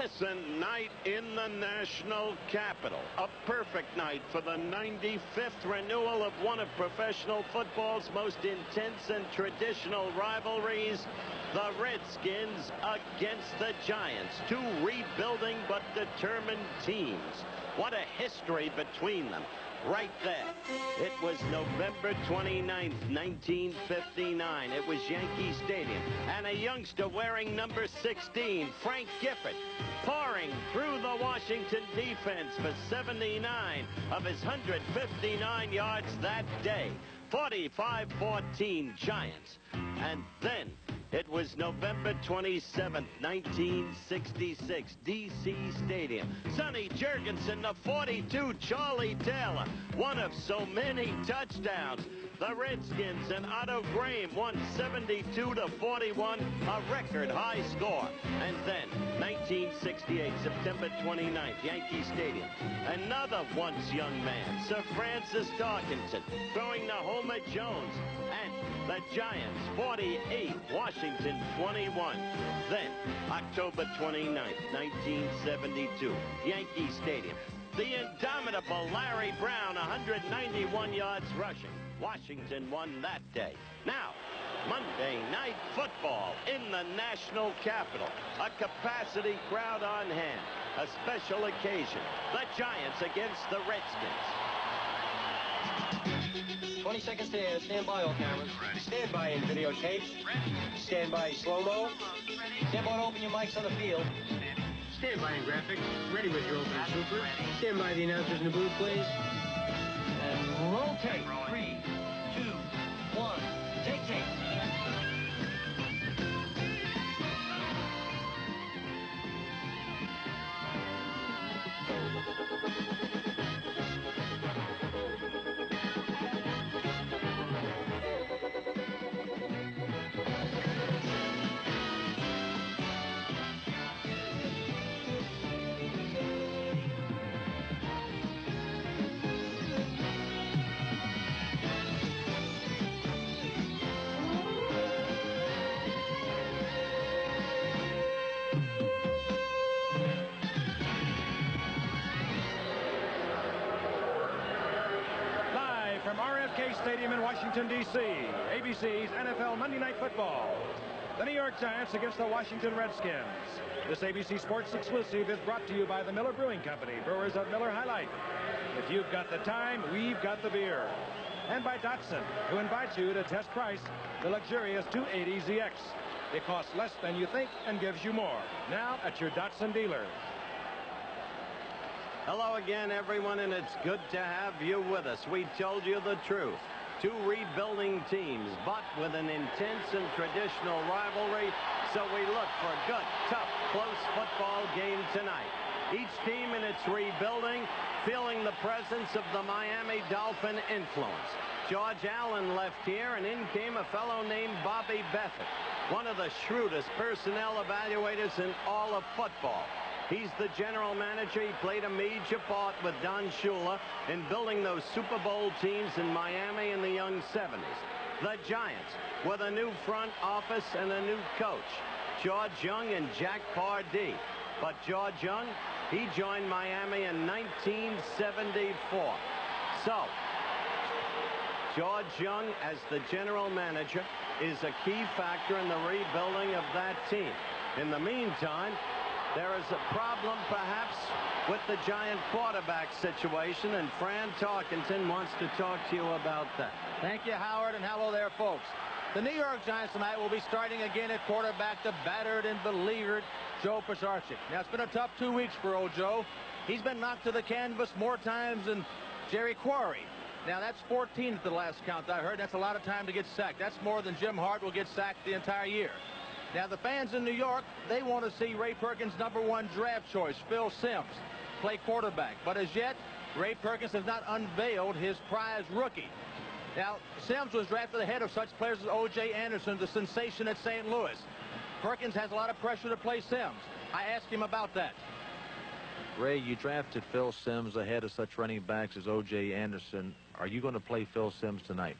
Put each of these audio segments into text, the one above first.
magnificent night in the national capital. A perfect night for the 95th renewal of one of professional football's most intense and traditional rivalries, the Redskins against the Giants. Two rebuilding but determined teams. What a history between them. Right there. It was November 29th, 1959. It was Yankee Stadium. And a youngster wearing number 16, Frank Gifford, pouring through the Washington defense for 79 of his 159 yards that day. 45-14 Giants. And then it was November 27th, 1966, D.C. Stadium. Sonny Jurgensen, the 42, Charlie Taylor, one of so many touchdowns. The Redskins and Otto Graham won 72-41, a record high score. And then, 1968, September 29th, Yankee Stadium. Another once young man, Sir Francis Tarkenton, throwing to Homer Jones. And the Giants, 48, Washington, 21. Then, October 29th, 1972, Yankee Stadium. The indomitable Larry Brown, 191 yards rushing. Washington won that day. Now, Monday Night Football in the national capital. A capacity crowd on hand. A special occasion. The Giants against the Redskins. 20 seconds to air. Stand by, all cameras. Ready. Stand by in videotapes. Ready. Stand by slow-mo. Stand by to open your mics on the field. Stand by in graphics. Ready with your opening super. Ready. Stand by the announcers in the booth, please. And roll tape. 3, 2, 1. Take tape. From RFK Stadium in Washington, D.C., ABC's NFL Monday Night Football. The New York Giants against the Washington Redskins. This ABC Sports exclusive is brought to you by the Miller Brewing Company, brewers of Miller High Life. If you've got the time, we've got the beer. And by Datsun, who invites you to test price the luxurious 280ZX. It costs less than you think and gives you more. Now at your Datsun dealer. Hello again, everyone, and it's good to have you with us. We told you the truth. Two rebuilding teams, but with an intense and traditional rivalry, so we look for a good, tough, close football game tonight. Each team in its rebuilding feeling the presence of the Miami Dolphin influence. George Allen left here, and in came a fellow named Bobby Beathard, one of the shrewdest personnel evaluators in all of football. He's the general manager. He played a major part with Don Shula in building those Super Bowl teams in Miami in the young 70s. The Giants with a new front office and a new coach, George Young and Jack Pardee. But George Young, he joined Miami in 1974. So, George Young as the general manager is a key factor in the rebuilding of that team. In the meantime, there is a problem, perhaps, with the Giant quarterback situation, and Fran Tarkenton wants to talk to you about that. Thank you, Howard, and hello there, folks. The New York Giants tonight will be starting again at quarterback, the battered and beleaguered Joe Pisarcik. Now, it's been a tough 2 weeks for old Joe. He's been knocked to the canvas more times than Jerry Quarry. Now, that's 14 at the last count I heard. That's a lot of time to get sacked. That's more than Jim Hart will get sacked the entire year. Now, the fans in New York, they want to see Ray Perkins' #1 draft choice, Phil Simms, play quarterback. But as yet, Ray Perkins has not unveiled his prize rookie. Now, Simms was drafted ahead of such players as O.J. Anderson, the sensation at St. Louis. Perkins has a lot of pressure to play Simms. I asked him about that. Ray, you drafted Phil Simms ahead of such running backs as O.J. Anderson. Are you going to play Phil Simms tonight?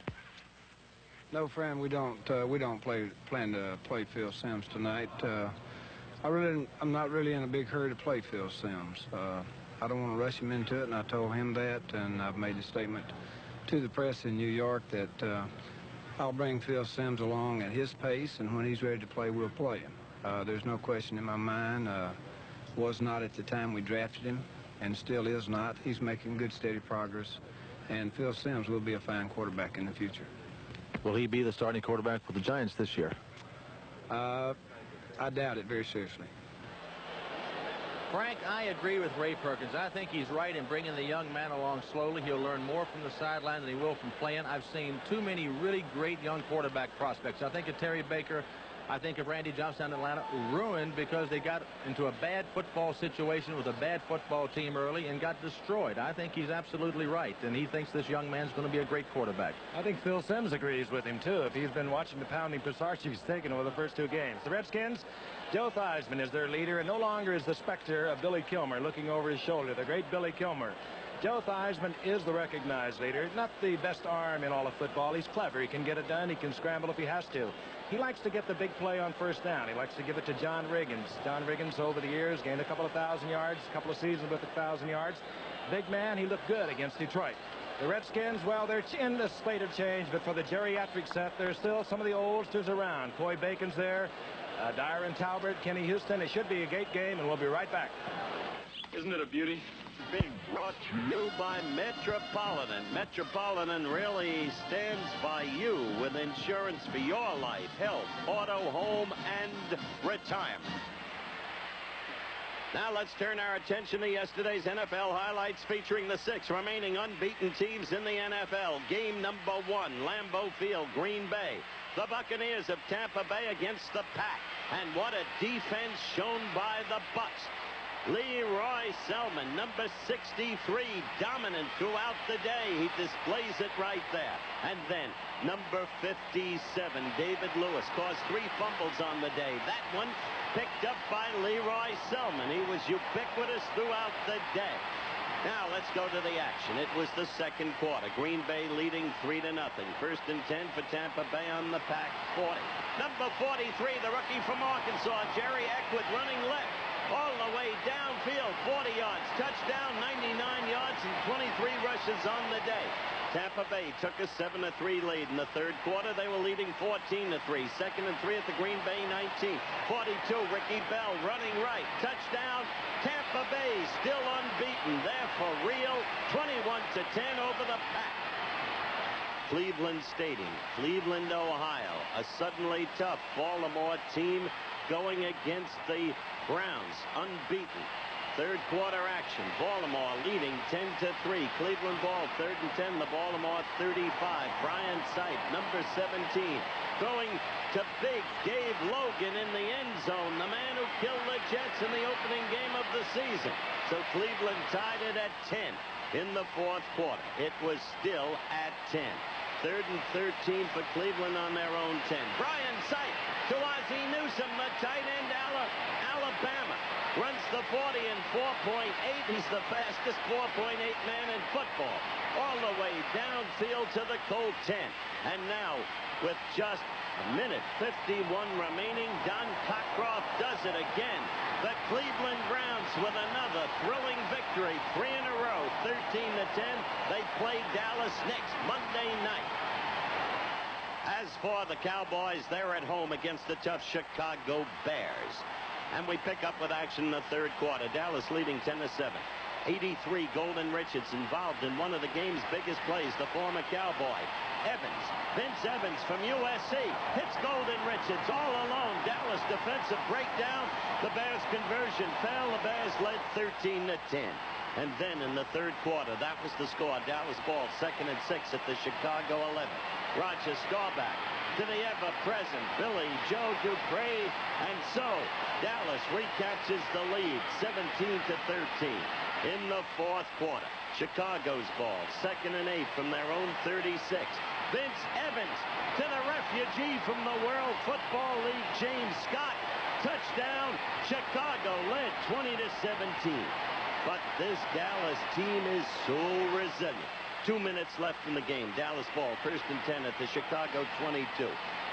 No, Fran, we don't plan to play Phil Simms tonight. I'm not really in a big hurry to play Phil Simms. I don't want to rush him into it, and I told him that, and I've made a statement to the press in New York that I'll bring Phil Simms along at his pace, and when he's ready to play, we'll play him. There's no question in my mind. Was not at the time we drafted him, and still is not. He's making good, steady progress, and Phil Simms will be a fine quarterback in the future. Will he be the starting quarterback for the Giants this year? I doubt it very seriously. Frank, I agree with Ray Perkins. I think he's right in bringing the young man along slowly. He'll learn more from the sideline than he will from playing. I've seen too many really great young quarterback prospects. I think of Terry Baker. I think of Randy Johnson in Atlanta, ruined because they got into a bad football situation with a bad football team early and got destroyed. I think he's absolutely right, and he thinks this young man's going to be a great quarterback. I think Phil Simms agrees with him, too, if he's been watching the pounding Pisarchi's taken over the first two games. The Redskins, Joe Theismann is their leader, and no longer is the specter of Billy Kilmer looking over his shoulder, the great Billy Kilmer. Joe Theismann is the recognized leader. Not the best arm in all of football. He's clever. He can get it done. He can scramble if he has to. He likes to get the big play on first down. He likes to give it to John Riggins. John Riggins, over the years, gained a couple of 1,000 yards, a couple of seasons with 1,000 yards. Big man, he looked good against Detroit. The Redskins, well, they're in the slate of change, but for the geriatric set, there's still some of the oldsters around. Coy Bacon's there, Dyron Talbert, Kenny Houston. It should be a great game, and we'll be right back. Isn't it a beauty? Being brought to you by Metropolitan. Metropolitan really stands by you with insurance for your life, health, auto, home, and retirement. Now let's turn our attention to yesterday's NFL highlights featuring the 6 remaining unbeaten teams in the NFL. Game number 1, Lambeau Field, Green Bay. The Buccaneers of Tampa Bay against the Pack. And what a defense shown by the Bucs. Leroy Selman, number 63, dominant throughout the day. He displays it right there. And then number 57, David Lewis, caused 3 fumbles on the day. That one picked up by Leroy Selman. He was ubiquitous throughout the day. Now let's go to the action. It was the second quarter. Green Bay leading 3-0. 1st and 10 for Tampa Bay on the Pack 40. Number 43, the rookie from Arkansas, Jerry Eckwood, running left. All the way downfield, 40 yards, touchdown, 99 yards, and 23 rushes on the day. Tampa Bay took a 7-3 lead in the third quarter. They were leading 14-3. 2nd and 3 at the Green Bay 19. 42, Ricky Bell running right. Touchdown, Tampa Bay still unbeaten. They're for real, 21-10 over the Pack. Cleveland Stadium, Cleveland, Ohio. A suddenly tough Baltimore team going against the Browns, unbeaten. Third quarter action. Baltimore leading 10-3. Cleveland ball, 3rd and 10. The Baltimore 35. Brian Sipe, number 17, throwing to big Dave Logan in the end zone, the man who killed the Jets in the opening game of the season. So Cleveland tied it at 10 in the fourth quarter. It was still at 10. 3rd and 13 for Cleveland on their own 10. Brian Sipe to Ozzie Newsome, the tight end, Alabama. Runs the 40 in 4.8. He's the fastest 4.8 man in football. All the way downfield to the Colt 10. And now, with just a minute 51 remaining, Don Cockcroft does it again. The Cleveland Browns with another thrilling victory. 3 in a row, 13-10. They play Dallas next Monday night. As for the Cowboys, they're at home against the tough Chicago Bears. And we pick up with action in the third quarter. Dallas leading 10-7. 83, Golden Richards involved in one of the game's biggest plays, the former Cowboy. Evans, Vince Evans from USC, hits Golden Richards all alone. Dallas defensive breakdown. The Bears conversion fell. The Bears led 13-10. And then in the third quarter, that was the score. Dallas ball, 2nd and 6 at the Chicago 11. Roger Staubach to the ever-present Billy Joe Dupree. And so Dallas recaptures the lead, 17-13. In the fourth quarter, Chicago's ball, 2nd and 8 from their own 36. Vince Evans to the refugee from the World Football League, James Scott. Touchdown, Chicago led 20-17. But this Dallas team is so resilient. 2 minutes left in the game. Dallas ball, 1st and 10 at the Chicago 22.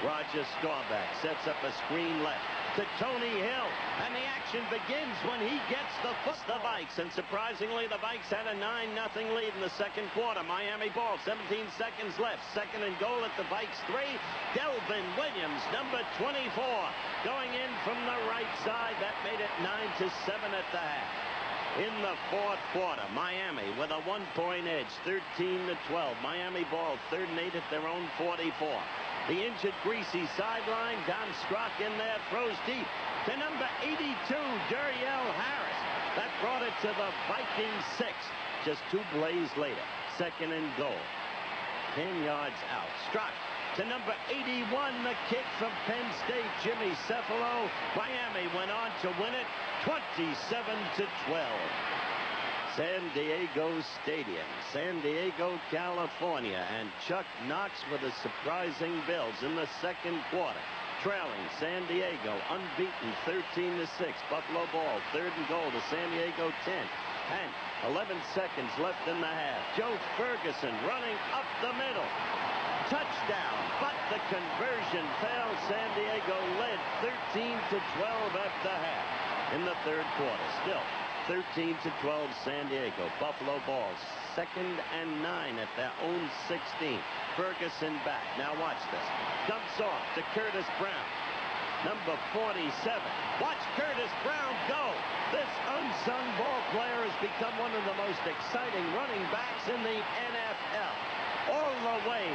Roger Staubach sets up a screen left to to Tony Hill. And the action begins when he gets the Vikes. And surprisingly, the Vikes had a 9-0 lead in the second quarter. Miami ball, 17 seconds left. Second and goal at the Vikes 3. Delvin Williams, number 24, going in from the right side. That made it 9-7 at the half. In the fourth quarter, Miami with a 1-point edge, 13-12. Miami ball, 3rd and 8 at their own 44. The injured Greasy sideline. Don Strock in there, throws deep to number 82, Duriel Harris. That brought it to the Vikings 6. Just 2 plays later, second and goal. 10 yards out. Strock to number 81, the kid from Penn State, Jimmy Cephalo. Miami went on to win it 27-12. San Diego Stadium, San Diego, California, and Chuck Knox with a surprising Bills in the second quarter. Trailing San Diego, unbeaten, 13-6. Buffalo ball, 3rd and goal to San Diego 10. And 11 seconds left in the half. Joe Ferguson running up the middle. Touchdown, but the conversion failed. San Diego led 13-12 at the half in the third quarter. Still 13-12 San Diego. Buffalo ball, 2nd and 9 at their own 16. Ferguson back. Now watch this. Dumps off to Curtis Brown. Number 47. Watch Curtis Brown go. This unsung ball player has become one of the most exciting running backs in the NFL. All the way,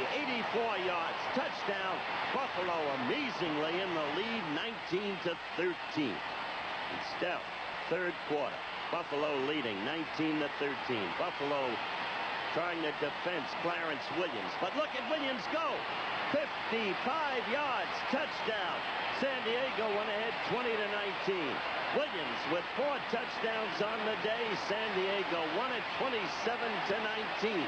84 yards, touchdown. Buffalo amazingly in the lead, 19-13. And still, third quarter, Buffalo leading, 19-13. Buffalo trying to defense Clarence Williams. But look at Williams go. 55 yards, touchdown. San Diego went ahead 20-19. Williams with 4 touchdowns on the day. San Diego won it 27-19.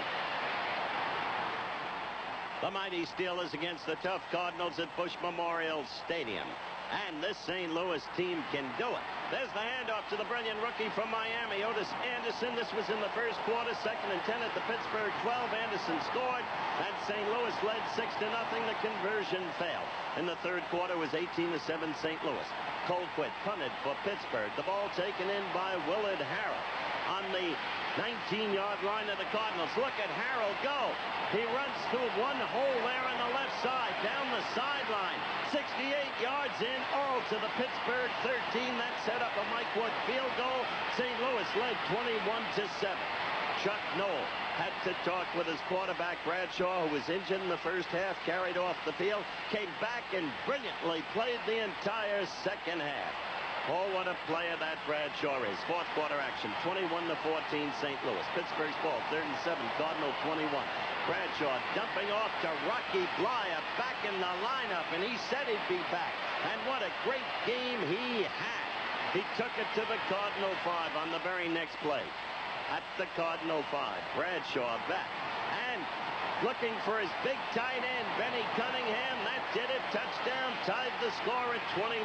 The mighty Steelers against the tough Cardinals at Busch Memorial Stadium. And this St. Louis team can do it. There's the handoff to the brilliant rookie from Miami, Otis Anderson. This was in the first quarter, 2nd and 10 at the Pittsburgh 12. Anderson scored, and St. Louis led 6-0. The conversion failed. In the third quarter was 18-7 St. Louis. Colquitt punted for Pittsburgh. The ball taken in by Willard Harrell on the 19-yard line of the Cardinals. Look at Harrell go. He runs through one hole there on the left side, down the sideline. 68 yards in, all to the Pittsburgh 13. That set up a Mike Wood field goal. St. Louis led 21-7. Chuck Noll had to talk with his quarterback, Bradshaw, who was injured in the first half, carried off the field, came back and brilliantly played the entire second half. Oh, what a player that Bradshaw is. Fourth quarter action, 21-14 St. Louis. Pittsburgh's ball, 3rd and 7, Cardinal 21. Bradshaw dumping off to Rocky Bleier, back in the lineup, and he said he'd be back. And what a great game he had. He took it to the Cardinal 5 on the very next play. At the Cardinal 5, Bradshaw back. And looking for his big tight end, Benny Cunningham. That did it. Touchdown. Tied the score at 21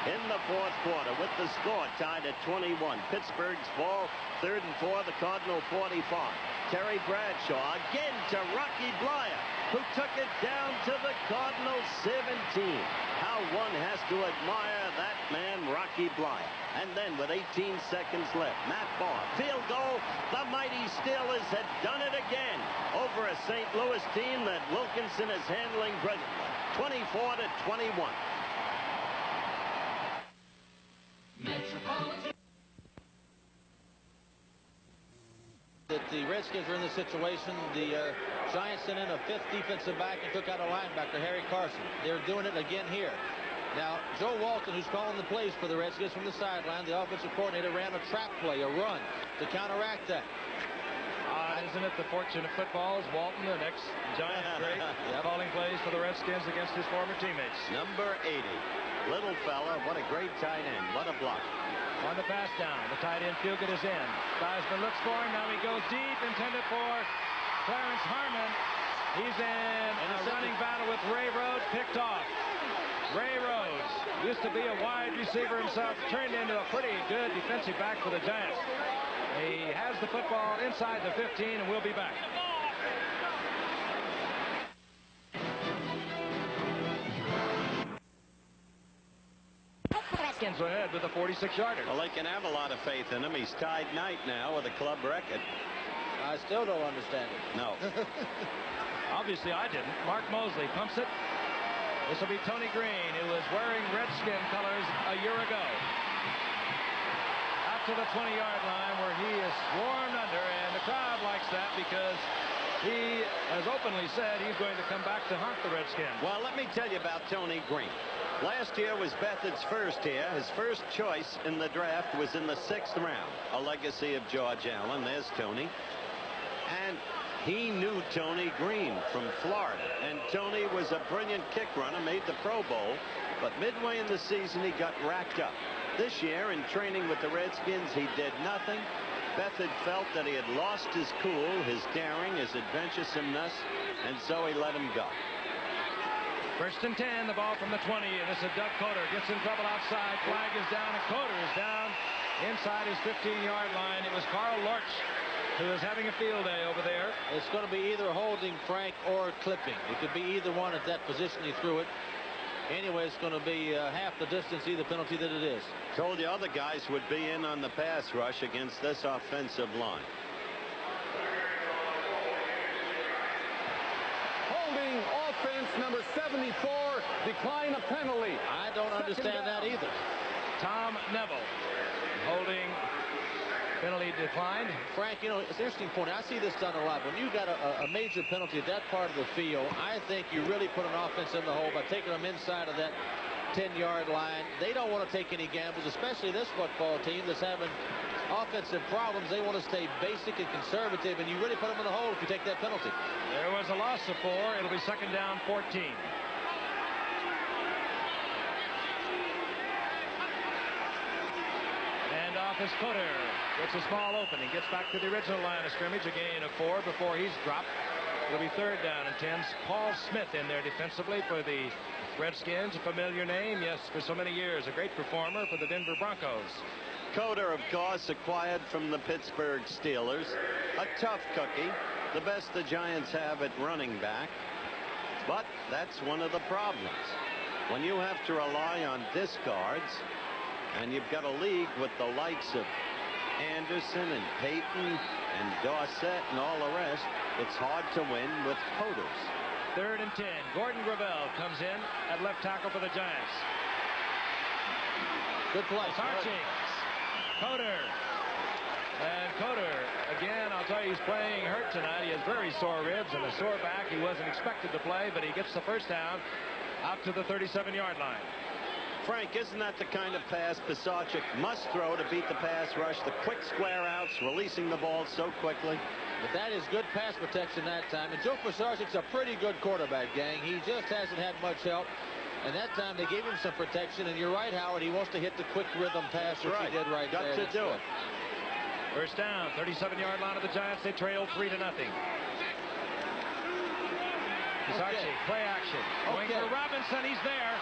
in the fourth quarter with the score tied at 21. Pittsburgh's ball, 3rd and 4, the Cardinal 45. Terry Bradshaw again to Rocky Bleier, who took it down to the Cardinal 17. How one has to admire that man, Rocky Bleier. And then with 18 seconds left, Matt Barr, field goal. The mighty Steelers had done it again over a St. Louis team that Wilkinson is handling brilliantly. 24-21. That the Redskins are in this situation. The Giants sent in a 5th defensive back and took out a linebacker, Harry Carson. They're doing it again here. Now, Joe Walton, who's calling the plays for the Redskins from the sideline, the offensive coordinator, ran a trap play, a run, to counteract that. Isn't it the fortune of football? Is Walton, an ex-Giant great, calling plays for the Redskins against his former teammates. Number 80. Little fella, what a great tight end. What a block. On the pass down, the tight end field goal is in. Theismann looks for him. Now he goes deep, intended for Clarence Harmon. He's in a running battle with Ray Rhodes, picked off. Ray Rhodes used to be a wide receiver himself, turned into a pretty good defensive back for the Giants. He has the football inside the 15, and we'll be back. Redskins ahead with a 46-yarder. Well, they can have a lot of faith in him. He's tied Knight now with a club record. I still don't understand it. No. Obviously, I didn't. Mark Mosley pumps it. This will be Tony Green, who was wearing Redskin colors a year ago. Out to the 20-yard line where he is swarmed under, and the crowd likes that because he has openly said he's going to come back to haunt the Redskins. Well, let me tell you about Tony Green. Last year was Bethard's first year. His first choice in the draft was in the 6th round. A legacy of George Allen. There's Tony. And he knew Tony Green from Florida. And Tony was a brilliant kick runner, made the Pro Bowl. But midway in the season, he got racked up. This year, in training with the Redskins, he did nothing. Bethard felt that he had lost his cool, his daring, his adventuresomeness, and so he let him go. 1st and 10, the ball from the 20, and this is Doug Coder. Gets in trouble outside. Flag is down, and Coder is down inside his 15-yard line. It was Carl Lorch who is having a field day over there. It's going to be either holding, Frank, or clipping. It could be either one at that position he threw it. Anyway, it's going to be half the distance, either penalty that it is. Told you other guys would be in on the pass rush against this offensive line. Holding offense number 74, decline a penalty. I don't understand that either. Tom Neville holding, penalty declined. Frank, you know, it's an interesting point. I see this done a lot. When you got a major penalty at that part of the field, I think you really put an offense in the hole by taking them inside of that 10-yard line. They don't want to take any gambles, especially this football team that's having offensive problems. They want to stay basic and conservative, and you really put them in the hole if you take that penalty. There was a loss of 4. It'll be 2nd down, 14. Off is Coder. Gets a small opening. Gets back to the original line of scrimmage. A gain of 4 before he's dropped. It'll be 3rd down and 10. Paul Smith in there defensively for the Redskins. A familiar name, yes, for so many years. A great performer for the Denver Broncos. Coder, of course, acquired from the Pittsburgh Steelers. A tough cookie. The best the Giants have at running back. But that's one of the problems. When you have to rely on discards, and you've got a league with the likes of Anderson and Payton and Dorsett and all the rest, it's hard to win with Coders. 3rd and 10. Gordon Gravel comes in at left tackle for the Giants. Good play. Sarching. Coder. And Coder, again, I'll tell you, he's playing hurt tonight. He has very sore ribs and a sore back. He wasn't expected to play, but he gets the 1st down out to the 37-yard line. Frank, isn't that the kind of pass Pisarcik must throw to beat the pass rush? The quick square outs, releasing the ball so quickly. But that is good pass protection that time. And Joe Pisarcik's a pretty good quarterback, gang. He just hasn't had much help. And that time they gave him some protection. And you're right, Howard. He wants to hit the quick rhythm pass, which he did right there. Got to do it. 1st down, 37-yard line of the Giants. They trail 3-0. Pisarcik, play action. Going for Robinson. He's there.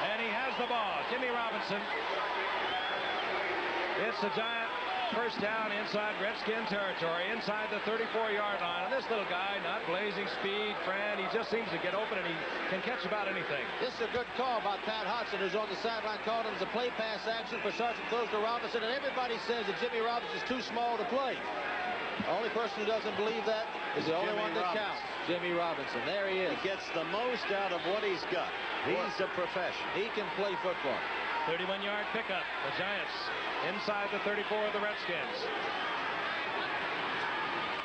And he has the ball. Jimmy Robinson. It's the Giant 1st down inside Redskin territory, inside the 34-yard line. And this little guy, not blazing speed, Fran, he just seems to get open, and he can catch about anything. This is a good call by Pat Hodson, who's on the sideline, called him as a play pass action. Pisarcik throws to Robinson, and everybody says that Jimmy Robinson's too small to play. The only person who doesn't believe that is the only one that counts. Jimmy Robinson. There he is. He gets the most out of what he's got. He's a professional. He can play football. 31-yard pickup. The Giants inside the 34 of the Redskins.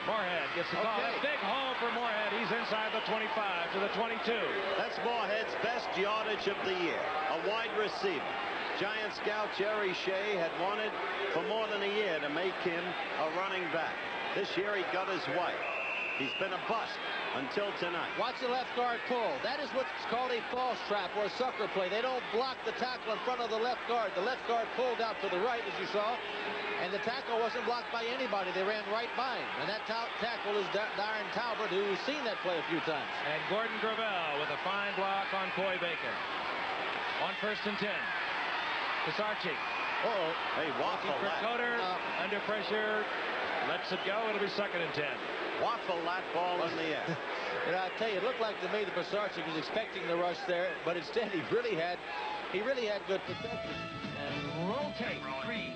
Moorhead gets the call. A big hole for Moorhead. He's inside the 25 to the 22. That's Moorhead's best yardage of the year. A wide receiver. Giant scout Jerry Shea had wanted for more than a year to make him a running back. This year he got his way. He's been a bust until tonight. Watch the left guard pull. That is what's called a false trap or a sucker play. They don't block the tackle in front of the left guard. The left guard pulled out to the right, as you saw, and the tackle wasn't blocked by anybody. They ran right by him, and that tackle is Darren Talbot, who's seen that play a few times. And Gordon Gravel with a fine block on Coy Bacon. On 1st and 10. Pisarcik. Uh-oh. Hey, waffle for Coder. Under pressure. Lets it go. It'll be 2nd and 10. Waffle that ball in the air. And I tell you, it looked like to me that Pisarcik was expecting the rush there, but instead he really had He really had good protection. Roll tape. 3,